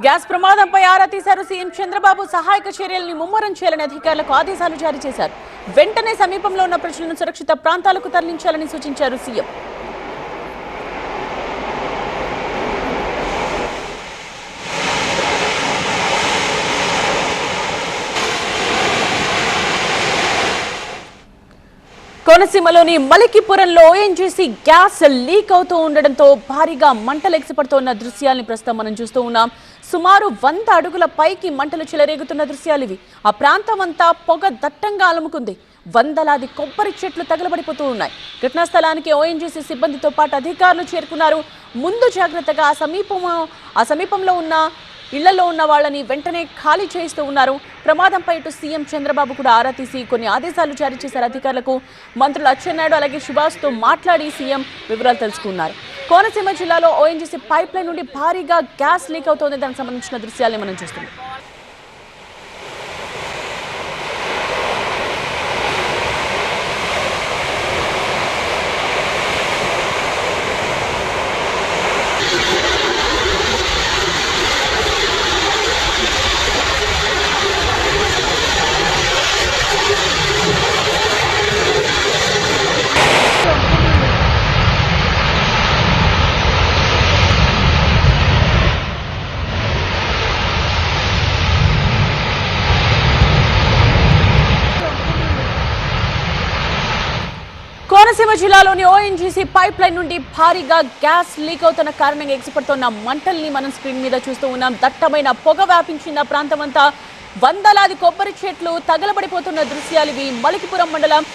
Gas ప్రమాదంపై ఆరా తీశారు CM Chandrababu. సహాయక చర్యల్ని ముమ్మరం చేయాలని అధికారులకు ఆదేశాలు జారీ చేశారు. వెంటనే సమీపంలో ఉన్న ప్రజలను సురక్షిత ప్రాంతాలకు తరలించాలని సూచించారు సీఎం. కోనసీమలోని మలికిపురంలో ఓఎన్జీసీ గ్యాస్ లీక్ అవుతూ ఉండడంతో భారీగా మంటలు ఎగిసిపడుతున్న దృశ్యాల్ని ప్రస్తుతం మనం చూస్తూ ఉన్నాం. సుమారు 100 అడుగుల పైకి మంటలు చెలరేగుతున్న దృశ్యాలు ఇవి. ఆ ప్రాంతం అంతా పొగ దట్టంగా అలుముకుంది. వందలాది కొబ్బరి చెట్లు తగలబడిపోతూ ఉన్నాయి. ఘటనా స్థలానికి ఓఎన్జీసీ సిబ్బందితో పాటు అధికారులు చేరుకున్నారు. ముందు జాగ్రత్తగా ఆ సమీపంలో ఉన్న ఇళ్లలో ఉన్న వాళ్ళని వెంటనే ఖాళీ చేయిస్తూ ఉన్నారు. ప్రమాదంపై ఇటు సీఎం చంద్రబాబు కూడా ఆరా తీసి కొన్ని ఆదేశాలు జారీ చేశారు అధికారులకు. మంత్రులు అచ్చెన్నాయుడు అలాగే సుభాష్తో మాట్లాడి సీఎం వివరాలు తెలుసుకున్నారు. కోనసీమ జిల్లాలో ఓఎన్జీసీ పైప్ లైన్ నుండి భారీగా గ్యాస్ లీక్ అవుతోంది. దానికి సంబంధించిన దృశ్యాలని మనం చూస్తున్నాం. కోనసీమ జిల్లాలోని ఓఎన్జీసీ పైప్ లైన్ నుండి భారీగా గ్యాస్ లీక్ అవుతున్న కారణంగా ఎగిసిపడుతున్న మంటల్ని మనం స్క్రీన్ మీద చూస్తూ ఉన్నాం. దట్టమైన పొగ వ్యాపించిన ప్రాంతం అంతా వందలాది కొబ్బరి చెట్లు తగలబడిపోతున్న దృశ్యాలు ఇవి. మలికిపురం మండలం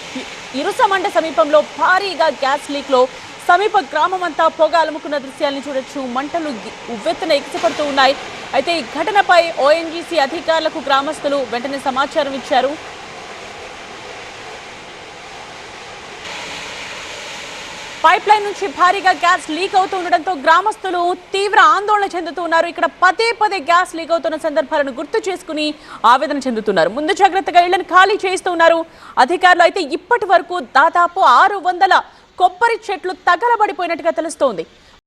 ఇరుసమండ సమీపంలో భారీగా గ్యాస్ లీక్ లో సమీప గ్రామం అంతా పొగ అలుముకున్న దృశ్యాలను చూడొచ్చు. మంటలు ఉవ్వెత్తున ఎగిసిపడుతూ ఉన్నాయి. అయితే ఈ ఘటనపై ఓఎన్జీసీ అధికారులకు గ్రామస్తులు వెంటనే సమాచారం ఇచ్చారు. పైప్ లైన్ నుంచి భారీగా గ్యాస్ లీక్ అవుతూ ఉండడంతో గ్రామస్తులు తీవ్ర ఆందోళన చెందుతున్నారు. ఇక్కడ పదే గ్యాస్ లీక్ అవుతున్న సందర్భాలను గుర్తు చేసుకుని ఆవేదన చెందుతున్నారు. ముందు జాగ్రత్తగా ఇళ్లను ఖాళీ చేస్తున్నారు అధికారులు. అయితే ఇప్పటి వరకు దాదాపు 600 కొబ్బరి చెట్లు తగలబడిపోయినట్టుగా తెలుస్తోంది.